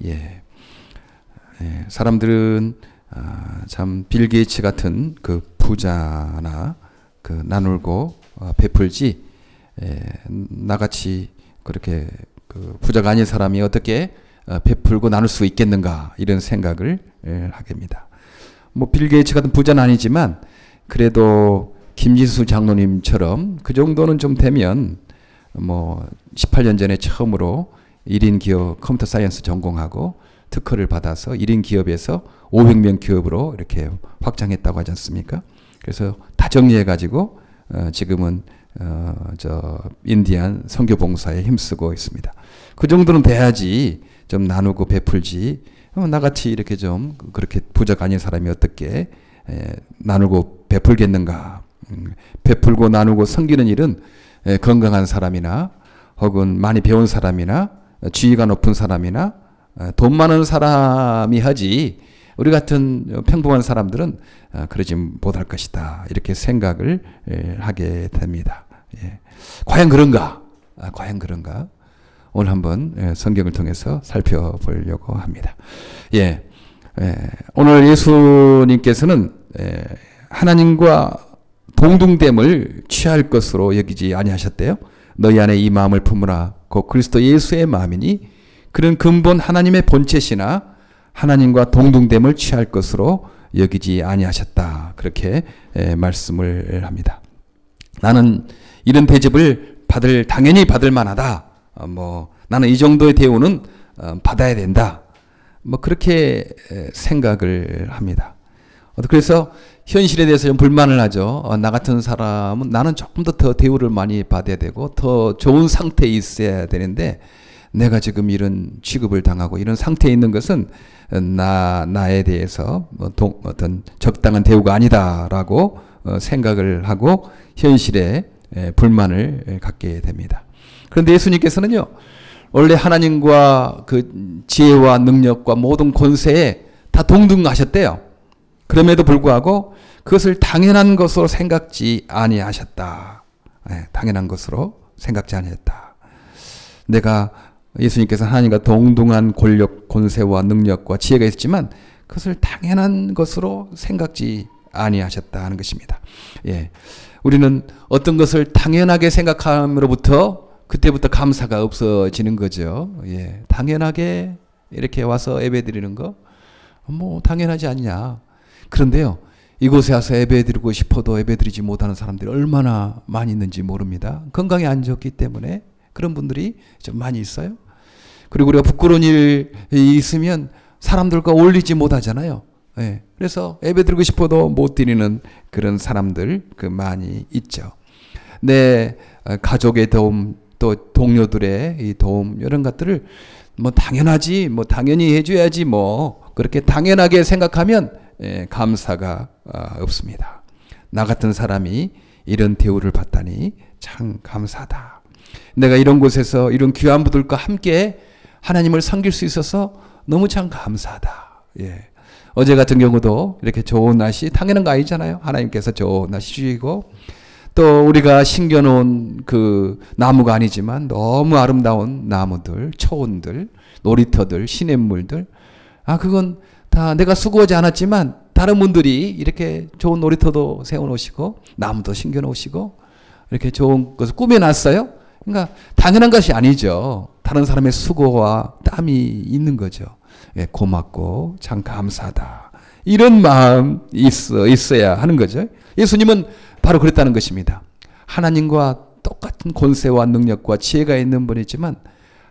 예. 예. 사람들은 참 빌 게이츠 같은 그 부자나 그 나누고 베풀지, 나같이 그렇게 그 부자가 아닌 사람이 어떻게 베풀고 나눌 수 있겠는가, 이런 생각을 하게 됩니다. 뭐 빌 게이츠 같은 부자는 아니지만 그래도 김진수 장로님처럼 그 정도는 좀 되면, 뭐 18년 전에 처음으로 1인 기업 컴퓨터 사이언스 전공하고 특허를 받아서 1인 기업에서 500명 기업으로 이렇게 확장했다고 하지 않습니까? 그래서 다 정리해가지고 지금은 저 인디안 선교 봉사에 힘쓰고 있습니다. 그 정도는 돼야지 좀 나누고 베풀지, 나같이 이렇게 좀 그렇게 부자가 아닌 사람이 어떻게 나누고 베풀겠는가. 베풀고 나누고 섬기는 일은 건강한 사람이나 혹은 많이 배운 사람이나 지위가 높은 사람이나 돈 많은 사람이 하지, 우리 같은 평범한 사람들은 그러지 못할 것이다, 이렇게 생각을 하게 됩니다. 예. 과연 그런가? 과연 그런가? 오늘 한번 성경을 통해서 살펴보려고 합니다. 예. 오늘 예수님께서는 하나님과 동등됨을 취할 것으로 여기지 아니하셨대요. 너희 안에 이 마음을 품으라. 곧 그리스도 예수의 마음이니 그런 근본 하나님의 본체시나 하나님과 동등됨을 취할 것으로 여기지 아니하셨다. 그렇게 말씀을 합니다. 나는 이런 대접을 당연히 받을 만하다. 나는 이 정도의 대우는 받아야 된다. 그렇게 생각을 합니다. 그래서 현실에 대해서 좀 불만을 하죠. 나 같은 사람은 나는 조금 더 대우를 많이 받아야 되고 더 좋은 상태에 있어야 되는데, 내가 지금 이런 취급을 당하고 이런 상태에 있는 것은 나에 대해서 어떤 적당한 대우가 아니다라고 생각을 하고 현실에 불만을 갖게 됩니다. 그런데 예수님께서는요, 원래 하나님과 그 지혜와 능력과 모든 권세에 다 동등하셨대요. 그럼에도 불구하고 그것을 당연한 것으로 생각지 아니하셨다. 당연한 것으로 생각지 아니하셨다. 예수님께서 하나님과 동등한 권력, 권세와 능력과 지혜가 있었지만 그것을 당연한 것으로 생각지 아니하셨다는 것입니다. 예. 우리는 어떤 것을 당연하게 생각함으로부터 그때부터 감사가 없어지는 거죠. 예. 당연하게 이렇게 와서 예배드리는 거, 당연하지 않냐. 그런데요, 이곳에 와서 예배드리고 싶어도 예배드리지 못하는 사람들이 얼마나 많이 있는지 모릅니다. 건강이 안 좋기 때문에 그런 분들이 좀 많이 있어요. 그리고 우리가 부끄러운 일이 있으면 사람들과 어울리지 못하잖아요. 예. 그래서 예배드리고 싶어도 못 드리는 그런 사람들 많이 있죠. 내 가족의 도움, 또 동료들의 이 도움, 이런 것들을 당연하지, 당연히 해줘야지, 그렇게 당연하게 생각하면 감사가 없습니다. 나 같은 사람이 이런 대우를 받다니 참 감사하다. 내가 이런 곳에서 이런 귀한 분들과 함께 하나님을 섬길 수 있어서 너무 참 감사하다. 예. 어제 같은 경우도 이렇게 좋은 날씨, 당연한 거 아니잖아요. 하나님께서 좋은 날씨 주시고, 또 우리가 심겨놓은 그 나무가 아니지만 너무 아름다운 나무들, 초원들, 놀이터들, 시냇물들, 그건 다 내가 수고하지 않았지만 다른 분들이 이렇게 좋은 놀이터도 세워놓으시고 나무도 심겨놓으시고 이렇게 좋은 것을 꾸며놨어요. 그러니까 당연한 것이 아니죠. 다른 사람의 수고와 땀이 있는 거죠. 예, 고맙고 참 감사하다. 이런 마음 있어야 하는 거죠. 예수님은 바로 그랬다는 것입니다. 하나님과 똑같은 권세와 능력과 지혜가 있는 분이지만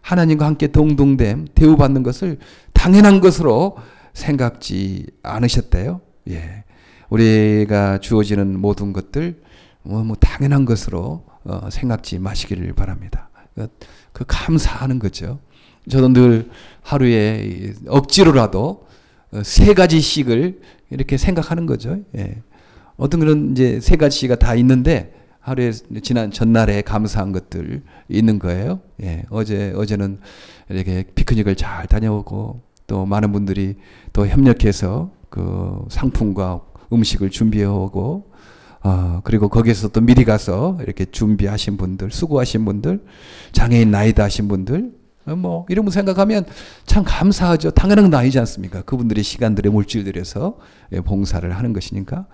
하나님과 함께 동등됨, 대우받는 것을 당연한 것으로 생각지 않으셨대요. 예. 우리가 주어지는 모든 것들 당연한 것으로 생각지 마시기를 바랍니다. 그 감사하는 거죠. 저도 늘 하루에 억지로라도 3가지씩을 이렇게 생각하는 거죠. 예. 어떤 그런 이제 3가지가 다 있는데 하루에 전날에 감사한 것들 있는 거예요. 예. 어제는 이렇게 피크닉을 잘 다녀오고 또 많은 분들이 또 협력해서 그 상품과 음식을 준비해 오고 그리고 거기에서 또 미리 가서 이렇게 준비하신 분들, 수고하신 분들, 장애인 나이다 하신 분들, 뭐 이런 거 생각하면 참 감사하죠. 당연한 건 아니지 않습니까? 그분들이 시간들의 물질 들여서 봉사를 하는 것이니까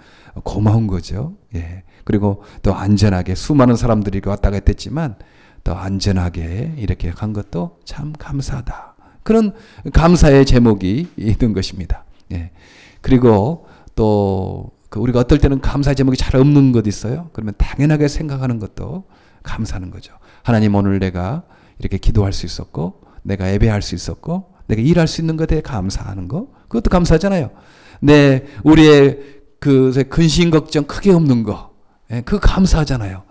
고마운 거죠. 예. 그리고 또 안전하게 수많은 사람들이 왔다 갔다 했지만 또 안전하게 이렇게 간 것도 참 감사하다. 그런 감사의 제목이 있는 것입니다. 예. 그리고 또 우리가 어떨 때는 감사의 제목이 잘 없는 것 있어요. 그러면 당연하게 생각하는 것도 감사하는 거죠. 하나님, 오늘 내가 이렇게 기도할 수 있었고, 내가 예배할 수 있었고, 내가 일할 수 있는 것에 감사하는 거, 그것도 감사하잖아요. 우리의 근심 걱정 크게 없는 거, 그거 감사하잖아요.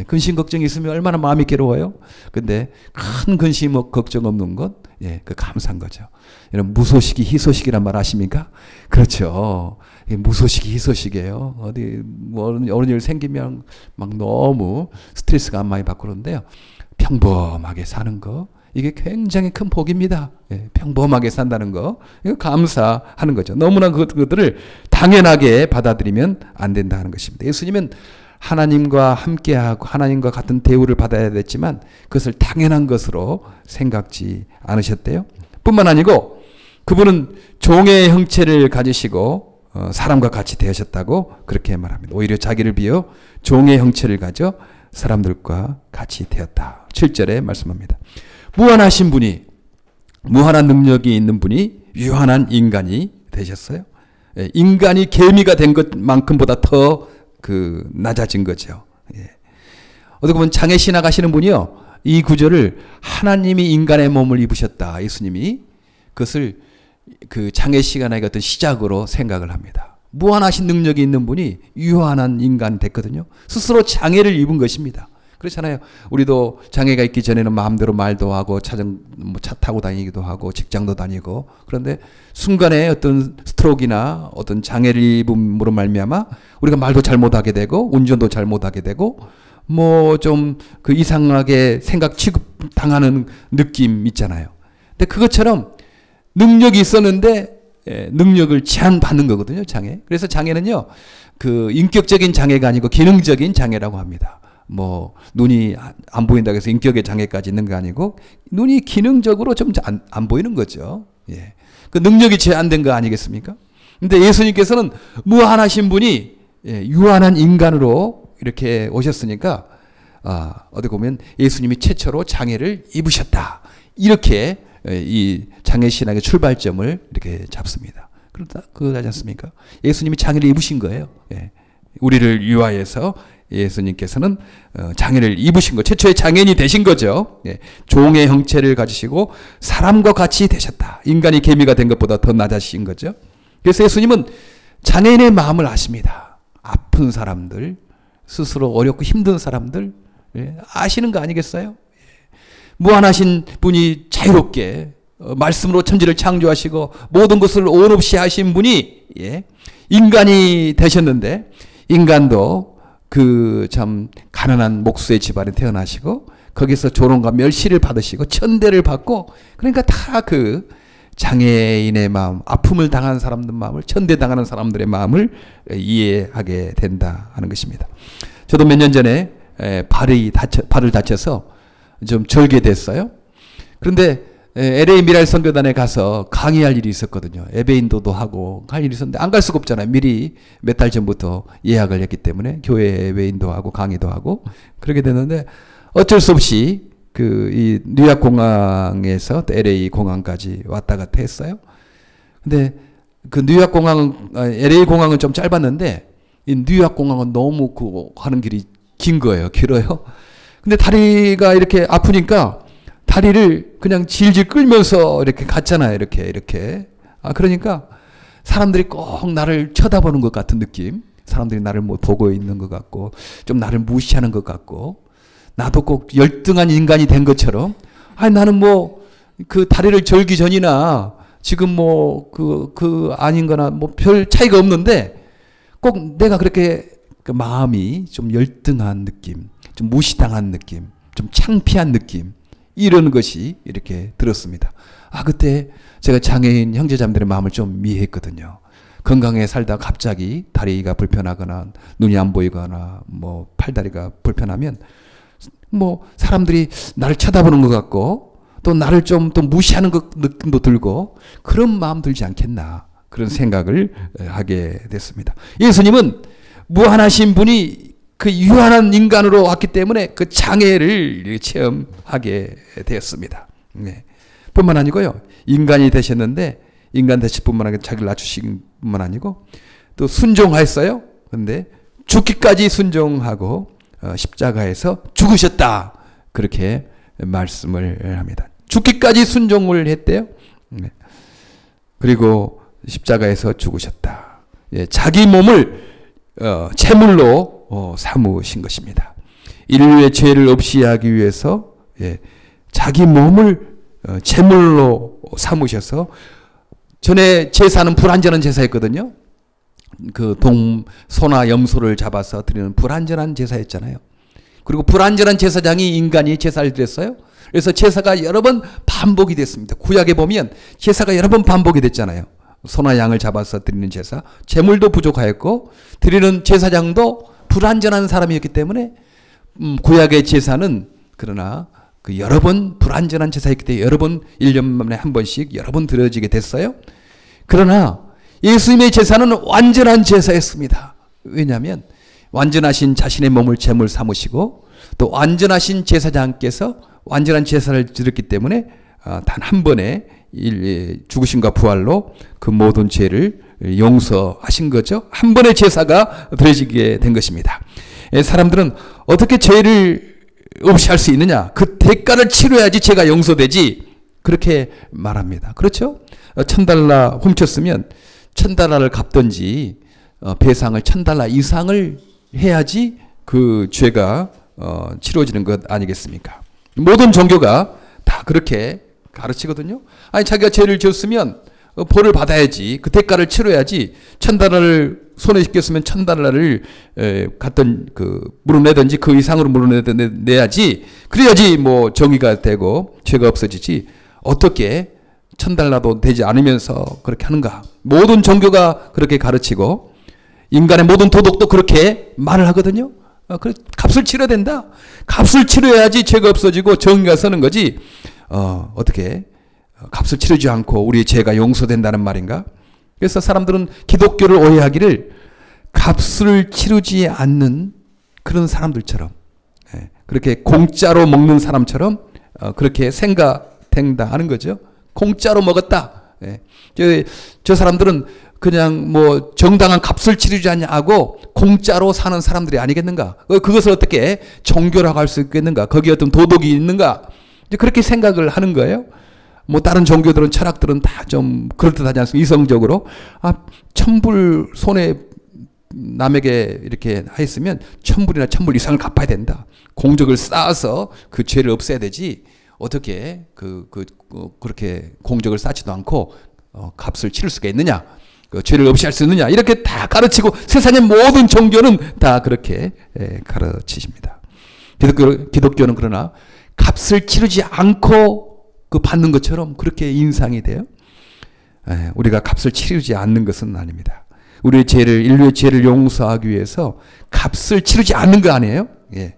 근심 걱정이 있으면 얼마나 마음이 괴로워요. 근데 큰 근심 걱정 없는 것, 그 감사한 거죠. 여러분, 무소식이 희소식이란 말 아십니까? 그렇죠. 무소식이 희소식이에요. 어디 어느 일 생기면 막 너무 스트레스가 안 많이 받고 그러는데요. 평범하게 사는 거, 이게 굉장히 큰 복입니다. 평범하게 산다는 거, 이거 감사하는 거죠. 너무나 그것들을 당연하게 받아들이면 안 된다는 것입니다. 예수님은 하나님과 함께하고 하나님과 같은 대우를 받아야 됐지만 그것을 당연한 것으로 생각지 않으셨대요. 뿐만 아니고 그분은 종의 형체를 가지시고 사람과 같이 되셨다고 그렇게 말합니다. 오히려 자기를 비워 종의 형체를 가져 사람들과 같이 되었다. 7절에 말씀합니다. 무한하신 분이, 무한한 능력이 있는 분이 유한한 인간이 되셨어요. 인간이 개미가 된 것만큼보다 더 낮아진 거죠. 어떻게 보면 장애 신학하시는 분이요, 이 구절을 하나님이 인간의 몸을 입으셨다, 예수님이, 그것을 장애 시간의 어떤 시작으로 생각을 합니다. 무한하신 능력이 있는 분이 유한한 인간 됐거든요. 스스로 장애를 입은 것입니다. 그렇잖아요. 우리도 장애가 있기 전에는 마음대로 말도 하고 차 타고 다니기도 하고 직장도 다니고, 그런데 순간에 어떤 스트로크나 어떤 장애를 입음으로 말미암아 우리가 말도 잘못하게 되고 운전도 잘못하게 되고 뭐 좀 이상하게 생각 취급당하는 느낌 있잖아요. 근데 그것처럼 능력이 있었는데 능력을 제한받는 거거든요, 장애. 그래서 장애는요, 인격적인 장애가 아니고 기능적인 장애라고 합니다. 뭐 눈이 안 보인다고 해서 인격의 장애까지 있는 게 아니고 눈이 기능적으로 좀 안 보이는 거죠. 그 능력이 제한된 거 아니겠습니까? 근데 예수님께서는 무한하신 분이 유한한 인간으로 이렇게 오셨으니까 어디 보면 예수님이 최초로 장애를 입으셨다. 이렇게 이 장애 신학의 출발점을 이렇게 잡습니다. 그러지 않습니까? 예수님이 장애를 입으신 거예요. 우리를 위하여서 예수님께서는 장애를 입으신 거, 최초의 장애인이 되신 거죠. 종의 형체를 가지시고 사람과 같이 되셨다. 인간이 개미가 된 것보다 더 낮아지신 거죠. 그래서 예수님은 장애인의 마음을 아십니다. 아픈 사람들, 스스로 어렵고 힘든 사람들 아시는 거 아니겠어요? 무한하신 분이 자유롭게 말씀으로 천지를 창조하시고 모든 것을 온 없이 하신 분이 인간이 되셨는데, 인간도 참 가난한 목수의 집안에 태어나시고 거기서 조롱과 멸시를 받으시고 천대를 받고, 그러니까 다 장애인의 마음, 아픔을 당한 사람들 마음을, 천대당하는 사람들의 마음을 이해하게 된다 하는 것입니다. 저도 몇 년 전에 발을 다쳐서 좀 절개됐어요. 그런데 LA 미랄 선교단에 가서 강의할 일이 있었거든요. 예배인도도 하고 할 일이 있었는데 안 갈 수가 없잖아요. 미리 몇 달 전부터 예약을 했기 때문에 교회 예배인도 하고 강의도 하고 그렇게 됐는데 어쩔 수 없이 이 뉴욕 공항에서 LA 공항까지 왔다 갔다 했어요. 근데 뉴욕 공항은 LA 공항은 좀 짧았는데 이 뉴욕 공항은 너무 가는 길이 긴 거예요. 길어요. 근데 다리가 이렇게 아프니까 다리를 그냥 질질 끌면서 이렇게 갔잖아요. 이렇게. 그러니까 사람들이 꼭 나를 쳐다보는 것 같은 느낌. 사람들이 나를 뭐 보고 있는 것 같고, 좀 나를 무시하는 것 같고, 나도 꼭 열등한 인간이 된 것처럼, 나는 뭐, 다리를 절기 전이나, 지금 뭐, 아닌 거나, 뭐, 별 차이가 없는데, 꼭 내가 그렇게 마음이 좀 열등한 느낌, 좀 무시당한 느낌, 좀 창피한 느낌, 이런 것이 이렇게 들었습니다. 그때 제가 장애인 형제자매들의 마음을 좀 이해했거든요. 건강에 살다 갑자기 다리가 불편하거나 눈이 안 보이거나 뭐 팔다리가 불편하면 뭐 사람들이 나를 쳐다보는 것 같고 또 나를 좀 또 무시하는 느낌도 들고 그런 마음 들지 않겠나 그런 생각을 하게 됐습니다. 예수님은 무한하신 분이 그 유한한 인간으로 왔기 때문에 그 장애를 체험하게 되었습니다. 네. 뿐만 아니고요. 인간이 되셨는데 인간 되실 뿐만 아니고 자기를 낮추신 뿐만 아니고 또 순종하였어요. 그런데 죽기까지 순종하고 십자가에서 죽으셨다. 그렇게 말씀을 합니다. 죽기까지 순종을 했대요. 네. 그리고 십자가에서 죽으셨다. 예, 자기 몸을 제물로 삼으신 것입니다. 인류의 죄를 없이 하기 위해서 예, 자기 몸을 제물로 삼으셔서 전에 제사는 불완전한 제사였거든요. 그 소나 염소를 잡아서 드리는 불완전한 제사였잖아요. 그리고 불완전한 제사장이 인간이 제사를 드렸어요. 그래서 제사가 여러 번 반복이 됐습니다. 구약에 보면 제사가 여러 번 반복이 됐잖아요. 소나 양을 잡아서 드리는 제사, 제물도 부족하였고 드리는 제사장도 불완전한 사람이었기 때문에 구약의 제사는 그러나 그 여러 번 불완전한 제사였기 때문에 여러 번 1년 만에 한 번씩 여러 번 드려지게 됐어요. 그러나 예수님의 제사는 완전한 제사였습니다. 왜냐하면 완전하신 자신의 몸을 제물 삼으시고 또 완전하신 제사장께서 완전한 제사를 드렸기 때문에 단 한 번에 죽으심과 부활로 그 모든 죄를 용서하신 거죠. 한 번의 제사가 드려지게 된 것입니다. 사람들은 어떻게 죄를 없이 할 수 있느냐? 그 대가를 치러야지 죄가 용서되지. 그렇게 말합니다. 그렇죠? $1,000 훔쳤으면 $1,000를 갚든지 배상을 $1,000 이상을 해야지 그 죄가 치러지는 것 아니겠습니까? 모든 종교가 다 그렇게 가르치거든요. 아니 자기가 죄를 지었으면 벌을 받아야지. 그 대가를 치러야지. $1,000를 손에 씻겼으면 $1,000를 갖던 물어내든지 그 이상으로 물어내야지. 그래야지 뭐 정의가 되고 죄가 없어지지. 어떻게 $1,000도 되지 않으면서 그렇게 하는가? 모든 종교가 그렇게 가르치고 인간의 모든 도덕도 그렇게 말을 하거든요. 값을 치러야 된다. 값을 치러야지 죄가 없어지고 정의가 서는 거지. 어떻게 값을 치르지 않고 우리의 죄가 용서된다는 말인가? 그래서 사람들은 기독교를 오해하기를 값을 치르지 않는 그런 사람들처럼 그렇게 공짜로 먹는 사람처럼 그렇게 생각된다 하는 거죠. 공짜로 먹었다. 저 사람들은 그냥 뭐 정당한 값을 치르지 않냐고 공짜로 사는 사람들이 아니겠는가? 그것을 어떻게 종교라고 할 수 있겠는가? 거기에 어떤 도덕이 있는가? 이제 그렇게 생각을 하는 거예요. 뭐 다른 종교들은 철학들은 다 좀 그럴듯하지 않습니까? 이성적으로 천불 손에 남에게 이렇게 했으면 천불이나 천불 이상을 갚아야 된다. 공적을 쌓아서 그 죄를 없애야 되지. 어떻게 그렇게 공적을 쌓지도 않고 값을 치를 수가 있느냐? 죄를 없이 할 수 있느냐? 이렇게 다 가르치고 세상의 모든 종교는 다 그렇게 가르치십니다. 기독교는 그러나 값을 치르지 않고 받는 것처럼 그렇게 인상이 돼요. 우리가 값을 치르지 않는 것은 아닙니다. 우리의 죄를, 인류의 죄를 용서하기 위해서 값을 치르지 않는 거 아니에요? 예.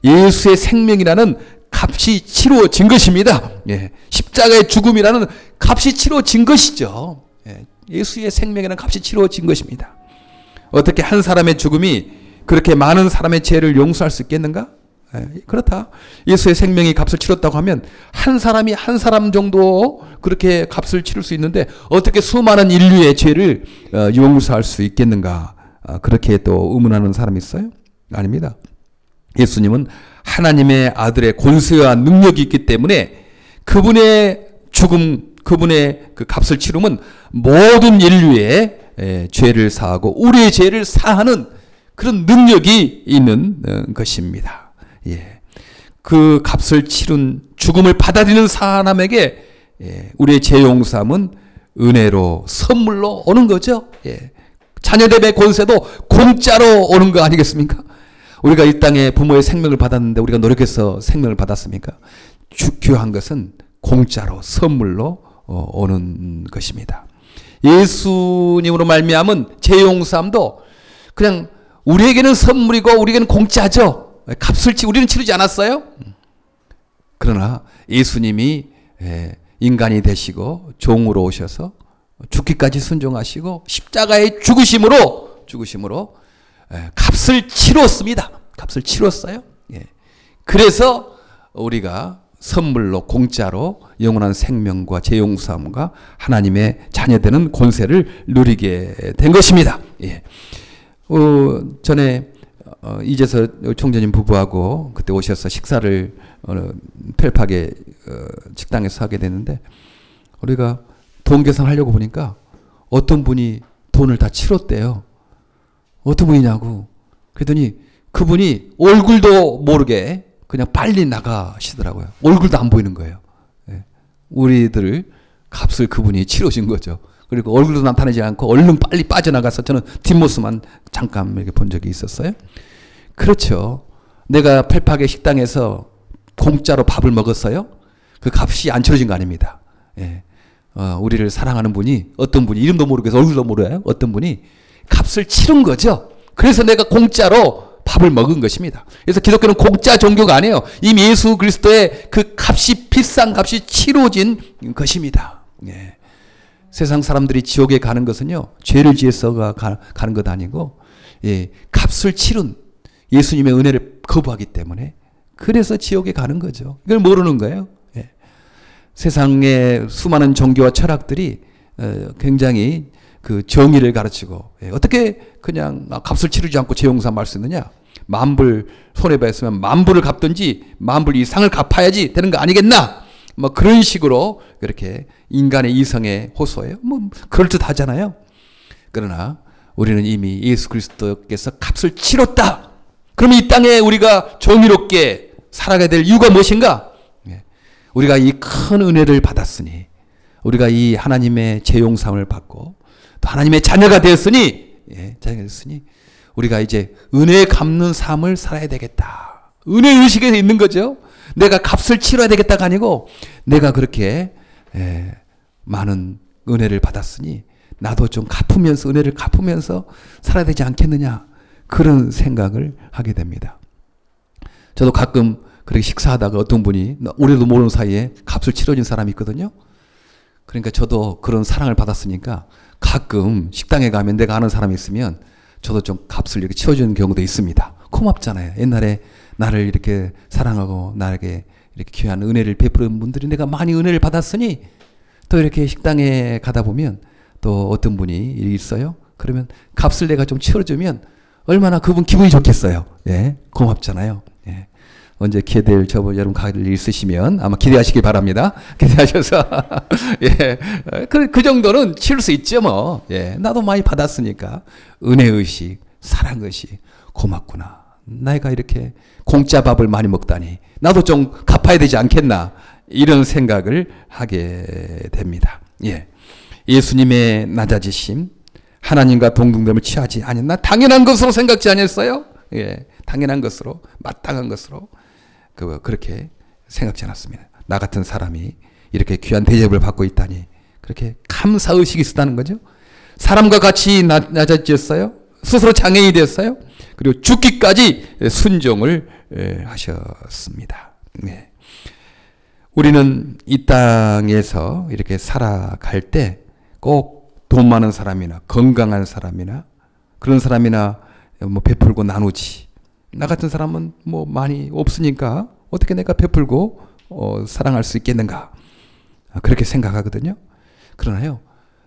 예수의 생명이라는 값이 치루어진 것입니다. 십자가의 죽음이라는 값이 치루어진 것이죠. 예수의 생명이라는 값이 치루어진 것입니다. 어떻게 한 사람의 죽음이 그렇게 많은 사람의 죄를 용서할 수 있겠는가? 그렇다. 예수의 생명이 값을 치렀다고 하면 한 사람이 한 사람 정도 그렇게 값을 치를 수 있는데 어떻게 수많은 인류의 죄를 용서할 수 있겠는가? 그렇게 또 의문하는 사람이 있어요? 아닙니다. 예수님은 하나님의 아들의 권세와 능력이 있기 때문에 그분의 죽음, 그분의 그 값을 치르면 모든 인류의 죄를 사하고 우리의 죄를 사하는 그런 능력이 있는 것입니다. 그 값을 치른 죽음을 받아들이는 사람에게 우리의 죄 용서함은 은혜로 선물로 오는 거죠. 자녀됨의 권세도 공짜로 오는 거 아니겠습니까? 우리가 이 땅에 부모의 생명을 받았는데 우리가 노력해서 생명을 받았습니까? 귀한 것은 공짜로 선물로 오는 것입니다. 예수님으로 말미암은 죄 용서함도 그냥 우리에게는 선물이고 우리에게는 공짜죠. 값을 우리는 치르지 않았어요. 그러나 예수님이 인간이 되시고 종으로 오셔서 죽기까지 순종하시고 십자가의 죽으심으로 값을 치렀습니다. 값을 치렀어요. 그래서 우리가 선물로 공짜로 영원한 생명과 재용서함과 하나님의 자녀되는 권세를 누리게 된 것입니다. 전에 이재서 총재님 부부하고 그때 오셔서 식사를 펠팍의 식당에서 하게 됐는데 우리가 돈 계산하려고 보니까 어떤 분이 돈을 다 치렀대요. 어떤 분이냐고. 그랬더니 그분이 얼굴도 모르게 그냥 빨리 나가시더라고요. 얼굴도 안 보이는 거예요. 우리들 값을 그분이 치러신 거죠. 그리고 얼굴도 나타나지 않고 얼른 빨리 빠져나가서 저는 뒷모습만 잠깐 이렇게 본 적이 있었어요. 그렇죠. 내가 펠팍의 식당에서 공짜로 밥을 먹었어요. 그 값이 안 치러진 거 아닙니다. 우리를 사랑하는 분이 어떤 분이 이름도 모르겠어 얼굴도 모르요. 어떤 분이 값을 치른 거죠. 그래서 내가 공짜로 밥을 먹은 것입니다. 그래서 기독교는 공짜 종교가 아니에요. 이미 예수 그리스도의 그 값이 비싼 값이 치러진 것입니다. 세상 사람들이 지옥에 가는 것은요. 죄를 지어서 가는 것 아니고 값을 치른 예수님의 은혜를 거부하기 때문에 그래서 지옥에 가는 거죠. 이걸 모르는 거예요. 세상의 수많은 종교와 철학들이 굉장히 그 정의를 가르치고 어떻게 그냥 값을 치르지 않고 재용삼할 수 있느냐. 만불 손해봤으면 만불을 갚든지 만불 이상을 갚아야지 되는 거 아니겠나. 뭐 그런 식으로 그렇게 인간의 이성에 호소해요. 뭐 그럴듯하잖아요. 그러나 우리는 이미 예수 그리스도께서 값을 치렀다. 그럼 이 땅에 우리가 정의롭게 살아가야 될 이유가 무엇인가? 우리가 이 큰 은혜를 받았으니 우리가 이 하나님의 재용삼을 받고 또 하나님의 자녀가 되었으니 우리가 이제 은혜 갚는 삶을 살아야 되겠다. 은혜 의식에 있는 거죠. 내가 값을 치러야 되겠다가 아니고 내가 그렇게 많은 은혜를 받았으니 나도 좀 갚으면서 은혜를 갚으면서 살아야 되지 않겠느냐. 그런 생각을 하게 됩니다. 저도 가끔 그렇게 식사하다가 어떤 분이 우리도 모르는 사이에 값을 치러준 사람이 있거든요. 그러니까 저도 그런 사랑을 받았으니까 가끔 식당에 가면 내가 아는 사람이 있으면 저도 좀 값을 이렇게 치워주는 경우도 있습니다. 고맙잖아요. 옛날에 나를 이렇게 사랑하고 나에게 이렇게 귀한 은혜를 베푸는 분들이 내가 많이 은혜를 받았으니 또 이렇게 식당에 가다 보면 또 어떤 분이 있어요. 그러면 값을 내가 좀 치워주면 얼마나 그분 기분이 좋겠어요. 고맙잖아요. 언제 기회될 여러분 갈 일 있으시면 아마 기대하시기 바랍니다. 기대하셔서 그 정도는 치를 수 있죠 뭐. 나도 많이 받았으니까 은혜의식, 사랑의식 고맙구나. 내가 이렇게 공짜 밥을 많이 먹다니 나도 좀 갚아야 되지 않겠나 이런 생각을 하게 됩니다. 예수님의 낮아지심 하나님과 동등됨을 취하지 아니었나 당연한 것으로 생각지 아니었어요? 당연한 것으로 마땅한 것으로 그렇게 생각지 않았습니다. 나 같은 사람이 이렇게 귀한 대접을 받고 있다니 그렇게 감사의식이 있었다는 거죠. 사람과 같이 낮아졌어요. 스스로 장애인이 되었어요. 그리고 죽기까지 순종을 하셨습니다. 우리는 이 땅에서 이렇게 살아갈 때 꼭 돈 많은 사람이나 건강한 사람이나 그런 사람이나 뭐 베풀고 나누지. 나 같은 사람은 뭐 많이 없으니까 어떻게 내가 베풀고 사랑할 수 있겠는가. 그렇게 생각하거든요. 그러나요.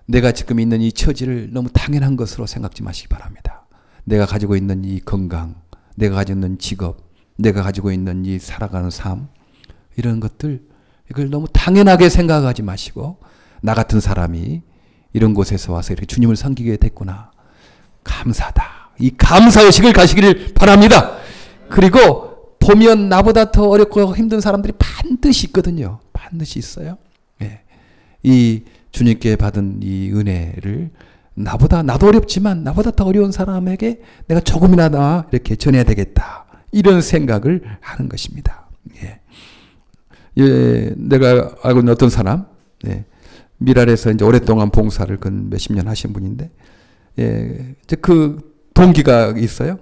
내가 지금 있는 이 처지를 너무 당연한 것으로 생각지 마시기 바랍니다. 내가 가지고 있는 이 건강, 내가 가지고 있는 직업, 내가 가지고 있는 이 살아가는 삶 이런 것들 이걸 너무 당연하게 생각하지 마시고 나 같은 사람이 이런 곳에서 와서 이렇게 주님을 섬기게 됐구나. 감사하다. 이 감사의식을 가시기를 바랍니다. 그리고 보면 나보다 더 어렵고 힘든 사람들이 반드시 있거든요. 반드시 있어요. 이 주님께 받은 이 은혜를 나도 어렵지만 나보다 더 어려운 사람에게 내가 조금이나마 이렇게 전해야 되겠다. 이런 생각을 하는 것입니다. 내가 알고 있는 어떤 사람, 미랄에서 이제 오랫동안 봉사를 근 몇십 년 하신 분인데, 이제 그 동기가 있어요.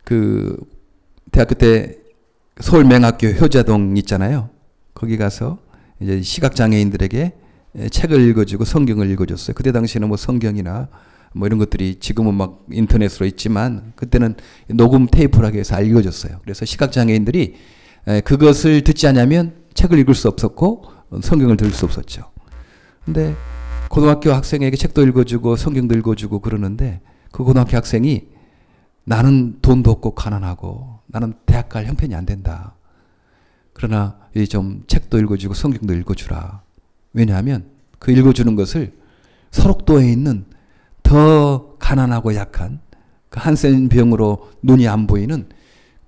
그 대학교 때 서울맹학교 효자동 있잖아요. 거기 가서 이제 시각장애인들에게 책을 읽어주고 성경을 읽어줬어요. 그때 당시에는 뭐 성경이나 뭐 이런 것들이 지금은 막 인터넷으로 있지만 그때는 녹음 테이프라고 해서 읽어줬어요. 그래서 시각장애인들이 그것을 듣지 않으면 책을 읽을 수 없었고 성경을 들을 수 없었죠. 근데 고등학교 학생에게 책도 읽어주고 성경도 읽어주고 그러는데 그 고등학교 학생이 나는 돈도 없고 가난하고 나는 대학 갈 형편이 안 된다. 그러나 좀 책도 읽어주고 성경도 읽어주라. 왜냐하면 그 읽어주는 것을 설옥도에 있는 더 가난하고 약한 그 한센병으로 눈이 안 보이는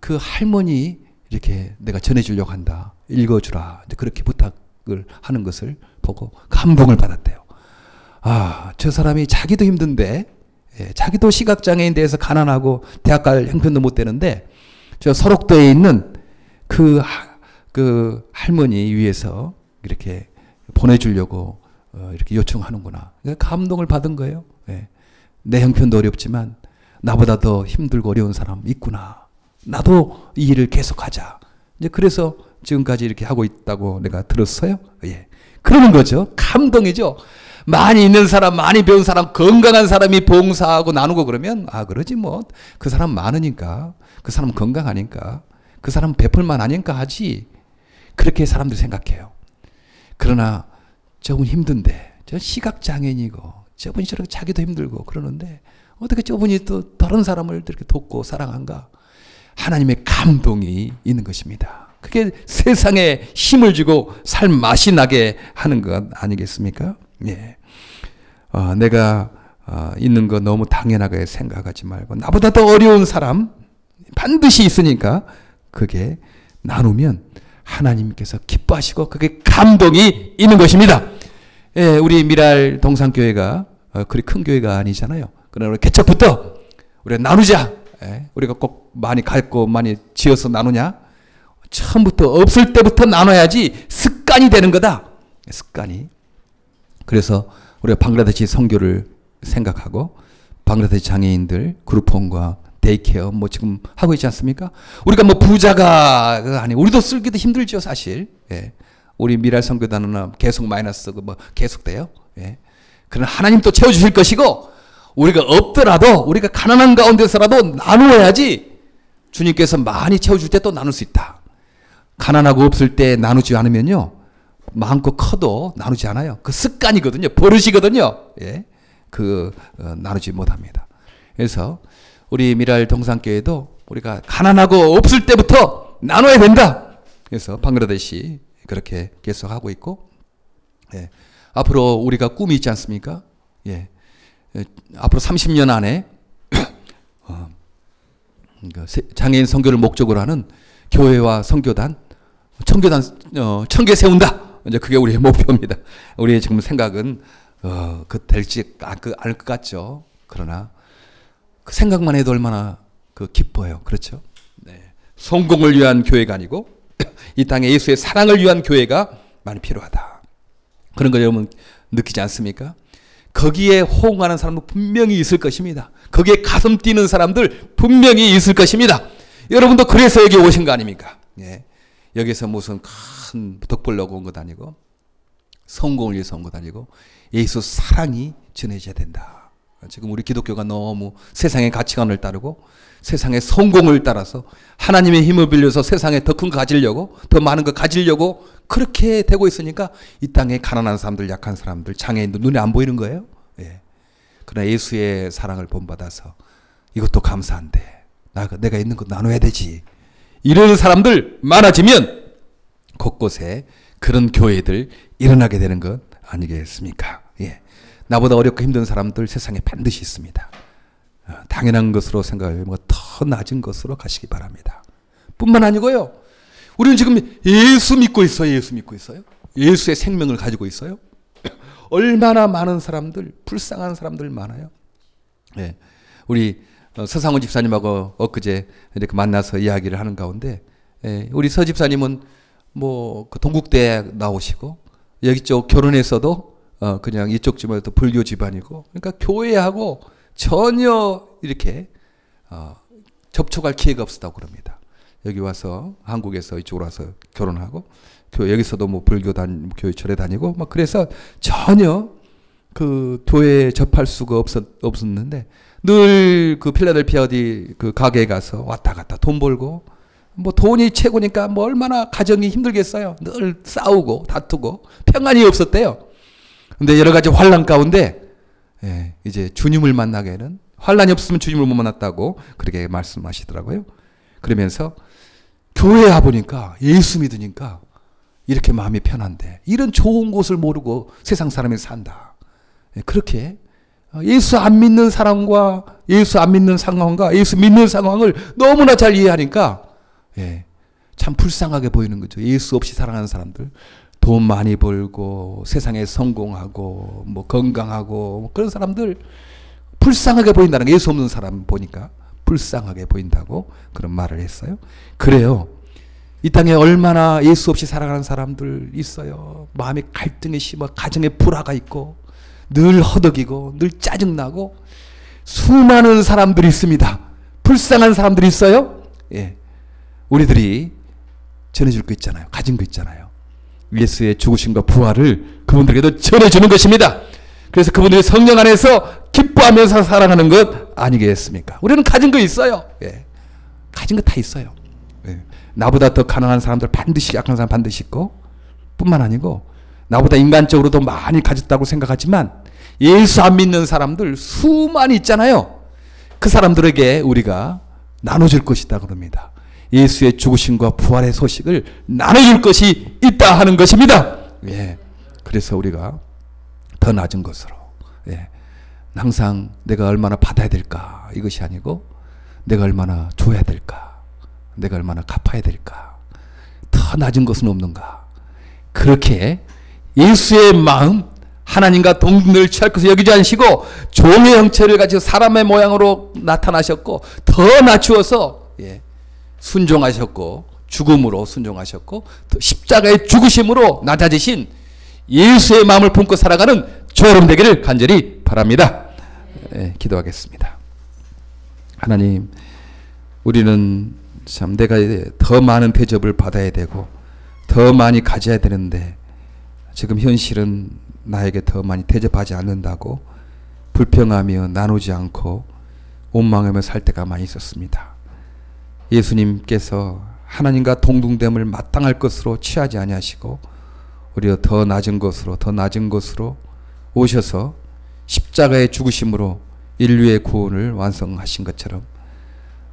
그 할머니 이렇게 내가 전해주려고 한다. 읽어주라. 그렇게 부탁을 하는 것을 보고 감동을 받았대요. 아, 저 사람이 자기도 힘든데 자기도 시각장애인 대해서 가난하고 대학 갈 형편도 못 되는데 저 설옥도에 있는 그 할머니 위해서 이렇게 보내주려고 이렇게 요청하는구나. 감동을 받은 거예요. 내 형편도 어렵지만 나보다 더 힘들고 어려운 사람 있구나. 나도 이 일을 계속하자. 이제 그래서 지금까지 이렇게 하고 있다고 내가 들었어요. 예. 그러는 거죠. 감동이죠. 많이 있는 사람, 많이 배운 사람, 건강한 사람이 봉사하고 나누고 그러면 아 그러지 뭐. 그 사람 많으니까. 그 사람 건강하니까. 그 사람 베풀만 하니까 하지. 그렇게 사람들이 생각해요. 그러나 저분 힘든데 저 시각장애인이고 저분이 저렇게 자기도 힘들고 그러는데 어떻게 저분이 또 다른 사람을 이렇게 돕고 사랑한가? 하나님의 감동이 있는 것입니다. 그게 세상에 힘을 주고 삶 맛이 나게 하는 것 아니겠습니까? 예. 내가 있는 거 너무 당연하게 생각하지 말고 나보다 더 어려운 사람 반드시 있으니까 그게 나누면 하나님께서 기뻐하시고 그게 감동이 있는 것입니다. 예, 우리 미랄 동산교회가 그리 큰 교회가 아니잖아요. 그러나 개척부터 우리가 나누자. 예, 우리가 꼭 많이 갖고 많이 지어서 나누냐? 처음부터 없을 때부터 나눠야지 습관이 되는 거다. 습관이. 그래서 우리가 방글라데시 선교를 생각하고 방글라데시 장애인들 그룹홈과 데이케어 뭐 지금 하고 있지 않습니까? 우리가 뭐 부자가 아니 우리도 쓰기도 힘들죠 사실. 예. 우리 미랄 선교단은 계속 마이너스 뭐 계속 돼요. 예. 그러나 하나님 또 채워주실 것이고 우리가 없더라도 우리가 가난한 가운데서라도 나누어야지 주님께서 많이 채워줄 때 또 나눌 수 있다. 가난하고 없을 때 나누지 않으면요 마음껏 커도 나누지 않아요. 그 습관이거든요. 버릇이거든요. 예. 나누지 못합니다. 그래서 우리 미랄 동산교회도 우리가 가난하고 없을 때부터 나눠야 된다. 그래서 방글라데시 그렇게 계속하고 있고 예. 앞으로 우리가 꿈이 있지 않습니까? 예. 앞으로 30년 안에 장애인 선교를 목적으로 하는 교회와 선교단, 청교단 1000개 세운다. 이제 그게 우리의 목표입니다. 우리의 지금 생각은 그 될지 알 것 같죠. 그러나 그 생각만 해도 얼마나 기뻐요. 그렇죠? 네. 성공을 위한 교회가 아니고 이 땅에 예수의 사랑을 위한 교회가 많이 필요하다. 그런 거 여러분 느끼지 않습니까? 거기에 호응하는 사람도 분명히 있을 것입니다. 거기에 가슴 뛰는 사람들 분명히 있을 것입니다. 여러분도 그래서 여기 오신 거 아닙니까? 예. 여기서 무슨 큰 덕 보려고 온 것 아니고 성공을 위해서 온 것 아니고 예수 사랑이 전해져야 된다. 지금 우리 기독교가 너무 세상의 가치관을 따르고 세상의 성공을 따라서 하나님의 힘을 빌려서 세상에 더 큰 거 가지려고 더 많은 거 가지려고 그렇게 되고 있으니까 이 땅에 가난한 사람들, 약한 사람들, 장애인들 눈에 안 보이는 거예요. 예. 그러나 예수의 사랑을 본받아서 이것도 감사한데 내가 있는 거 나눠야 되지. 이런 사람들 많아지면 곳곳에 그런 교회들 일어나게 되는 것 아니겠습니까? 예. 나보다 어렵고 힘든 사람들 세상에 반드시 있습니다. 당연한 것으로 생각하고 더 낮은 것으로 가시기 바랍니다. 뿐만 아니고요. 우리는 지금 예수 믿고 있어요. 예수 믿고 있어요. 예수의 생명을 가지고 있어요. 얼마나 많은 사람들, 불쌍한 사람들 많아요. 예. 우리 서상훈 집사님하고 엊그제 이렇게 만나서 이야기를 하는 가운데 우리 서 집사님은 뭐 동국대 나오시고 여기 쪽 결혼해서도 그냥 이쪽 집안도 불교 집안이고 그러니까 교회하고 전혀 이렇게 접촉할 기회가 없었다고 그럽니다. 여기 와서 한국에서 이쪽으로 와서 결혼하고 여기서도 뭐 불교 교회 절에 다니고 막 그래서 전혀 그 교회에 접할 수가 없었는데 늘 그 필라델피아 어디 그 가게에 가서 왔다 갔다 돈 벌고 뭐 돈이 최고니까 뭐 얼마나 가정이 힘들겠어요. 늘 싸우고 다투고 평안이 없었대요. 근데 여러 가지 환난 가운데 예, 이제 주님을 만나게는 환난이 없으면 주님을 못 만났다고 그렇게 말씀하시더라고요. 그러면서 교회에 와보니까 예수 믿으니까 이렇게 마음이 편한데 이런 좋은 곳을 모르고 세상 사람이 산다. 예, 그렇게 예수 안 믿는 사람과 예수 안 믿는 상황과 예수 믿는 상황을 너무나 잘 이해하니까 예, 참 불쌍하게 보이는 거죠. 예수 없이 살아가는 사람들 돈 많이 벌고 세상에 성공하고 뭐 건강하고 뭐 그런 사람들 불쌍하게 보인다는 거. 예수 없는 사람 보니까 불쌍하게 보인다고 그런 말을 했어요. 그래요. 이 땅에 얼마나 예수 없이 살아가는 사람들 있어요. 마음에 갈등이 심하 가정에 불화가 있고 늘 허덕이고 늘 짜증나고 수많은 사람들이 있습니다. 불쌍한 사람들이 있어요. 예, 우리들이 전해줄 거 있잖아요. 가진 거 있잖아요. 예수의 죽으심과 부활을 그분들에게도 전해주는 것입니다. 그래서 그분들이 성령 안에서 기뻐하면서 살아가는 것 아니겠습니까? 우리는 가진 거 있어요. 예, 가진 거 다 있어요. 예, 나보다 더 가난한 사람들 반드시 약한 사람 반드시 있고 뿐만 아니고 나보다 인간적으로도 많이 가졌다고 생각하지만 예수 안 믿는 사람들 수많이 있잖아요. 그 사람들에게 우리가 나눠줄 것이다 그럽니다. 예수의 죽으심과 부활의 소식을 나눠줄 것이 있다 하는 것입니다. 예, 그래서 우리가 더 낮은 것으로 예, 항상 내가 얼마나 받아야 될까 이것이 아니고 내가 얼마나 줘야 될까 내가 얼마나 갚아야 될까 더 낮은 것은 없는가 그렇게 예수의 마음 하나님과 동등을 취할 것을 여기지 않으시고 종의 형체를 가지고 사람의 모양으로 나타나셨고 더 낮추어서 예, 순종하셨고 죽음으로 순종하셨고 십자가의 죽으심으로 낮아지신 예수의 마음을 품고 살아가는 저 여러분 되기를 간절히 바랍니다. 예, 기도하겠습니다. 하나님 우리는 참 내가 더 많은 대접을 받아야 되고 더 많이 가져야 되는데 지금 현실은 나에게 더 많이 대접하지 않는다고 불평하며 나누지 않고 원망하며 살 때가 많이 있었습니다. 예수님께서 하나님과 동등됨을 마땅할 것으로 취하지 아니하시고 오히려 더 낮은 것으로 오셔서 십자가의 죽으심으로 인류의 구원을 완성하신 것처럼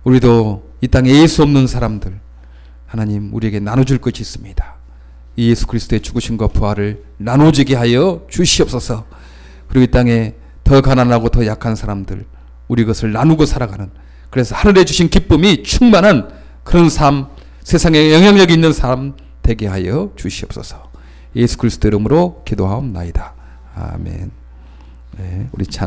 우리도 이 땅에 예수 없는 사람들 하나님 우리에게 나눠줄 것이 있습니다. 이 예수 그리스도의 죽으심과 부활을 나눠주게 하여 주시옵소서. 그리고 이 땅에 더 가난하고 더 약한 사람들 우리 것을 나누고 살아가는 그래서 하늘에 주신 기쁨이 충만한 그런 삶 세상에 영향력이 있는 사람 되게 하여 주시옵소서. 예수 그리스도 이름으로 기도하옵나이다. 아멘. 네, 우리 찬